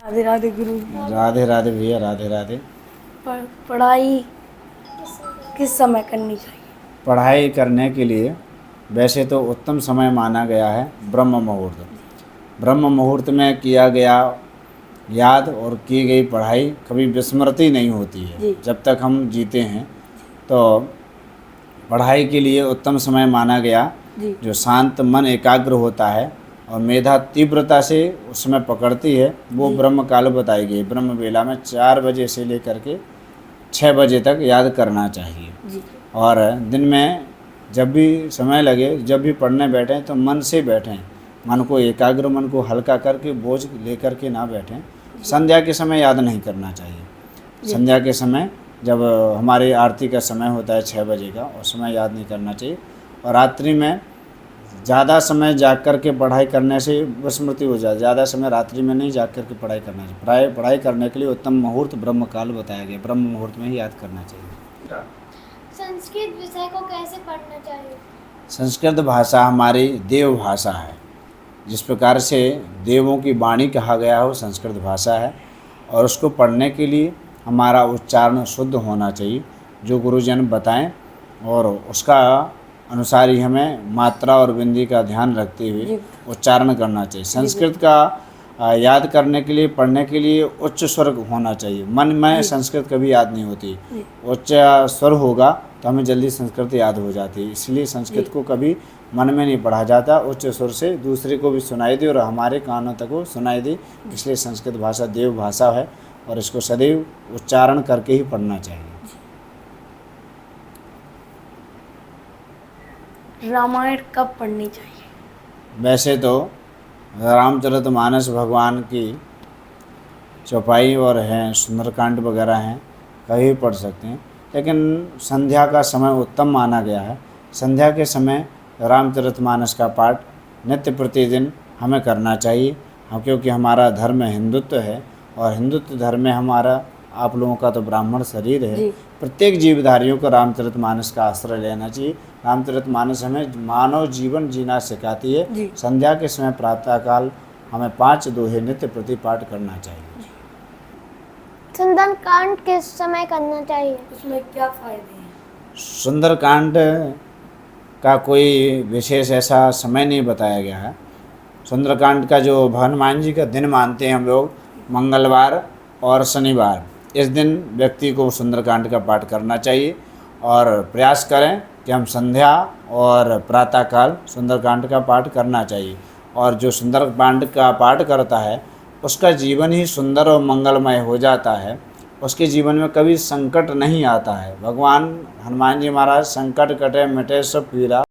राधे राधे गुरु। राधे राधे भैया, राधे राधे। पढ़ाई किस समय करनी चाहिए? पढ़ाई करने के लिए वैसे तो उत्तम समय माना गया है ब्रह्म मुहूर्त। ब्रह्म मुहूर्त में किया गया याद और की गई पढ़ाई कभी विस्मृति नहीं होती है। जब तक हम जीते हैं तो पढ़ाई के लिए उत्तम समय माना गया। जो शांत मन एकाग्र होता है और मेधा तीव्रता से उसमें पकड़ती है, वो ब्रह्म काल बताई गई। ब्रह्म वेला में 4 बजे से लेकर के 6 बजे तक याद करना चाहिए। और दिन में जब भी समय लगे, जब भी पढ़ने बैठें तो मन से बैठें, मन को एकाग्र, मन को हल्का करके बोझ लेकर के ना बैठें। संध्या के समय याद नहीं करना चाहिए। संध्या के समय जब हमारी आरती का समय होता है 6 बजे का, उस समय याद नहीं करना चाहिए। और रात्रि में ज़्यादा समय जाग कर के पढ़ाई करने से विस्मृति हो जाए। ज़्यादा समय रात्रि में नहीं जाग कर के पढ़ाई करना चाहिए। पढ़ाई करने के लिए उत्तम मुहूर्त ब्रह्म काल बताया गया। ब्रह्म मुहूर्त में ही याद करना चाहिए। संस्कृत विषय को कैसे पढ़ना चाहिए? संस्कृत भाषा हमारी देव भाषा है। जिस प्रकार से देवों की वाणी कहा गया हो, संस्कृत भाषा है। और उसको पढ़ने के लिए हमारा उच्चारण शुद्ध होना चाहिए, जो गुरुजन बताएं, और उसका अनुसार ही हमें मात्रा और बिंदी का ध्यान रखते हुए उच्चारण करना चाहिए। संस्कृत का याद करने के लिए, पढ़ने के लिए उच्च स्वर होना चाहिए। मन में संस्कृत कभी याद नहीं होती। उच्च स्वर होगा तो हमें जल्दी संस्कृत याद हो जाती है। इसलिए संस्कृत को कभी मन में नहीं पढ़ा जाता, उच्च स्वर से दूसरे को भी सुनाई दे और हमारे कानों तक वो सुनाई दे। इसलिए संस्कृत भाषा देव भाषा है और इसको सदैव उच्चारण करके ही पढ़ना चाहिए। रामायण कब पढ़नी चाहिए? वैसे तो रामचरितमानस भगवान की चौपाई और हैं, सुंदरकांड वगैरह हैं, कभी पढ़ सकते हैं। लेकिन संध्या का समय उत्तम माना गया है। संध्या के समय रामचरितमानस का पाठ नित्य प्रतिदिन हमें करना चाहिए। क्योंकि हमारा धर्म हिंदुत्व है और हिंदुत्व धर्म में हमारा, आप लोगों का तो ब्राह्मण शरीर है। प्रत्येक जीवधारियों को रामचरितमानस का आश्रय लेना चाहिए। रामचरितमानस हमें मानव जीवन जीना सिखाती है। संध्या के समय प्रातःकाल हमें 5 दोहे नित्य प्रति पाठ करना चाहिए। सुंदरकांड किस समय करना चाहिए? उसमें क्या फायदे हैं? सुंदरकांड का कोई विशेष ऐसा समय नहीं बताया गया है। सुंदरकांड का जो हनुमान जी का दिन मानते हैं हम लोग, मंगलवार और शनिवार, इस दिन व्यक्ति को सुंदरकांड का पाठ करना चाहिए। और प्रयास करें कि हम संध्या और प्रातःकाल सुंदरकांड का पाठ करना चाहिए। और जो सुंदरकांड का पाठ करता है उसका जीवन ही सुंदर और मंगलमय हो जाता है। उसके जीवन में कभी संकट नहीं आता है। भगवान हनुमान जी महाराज संकट कटे मिटे सब पीरा।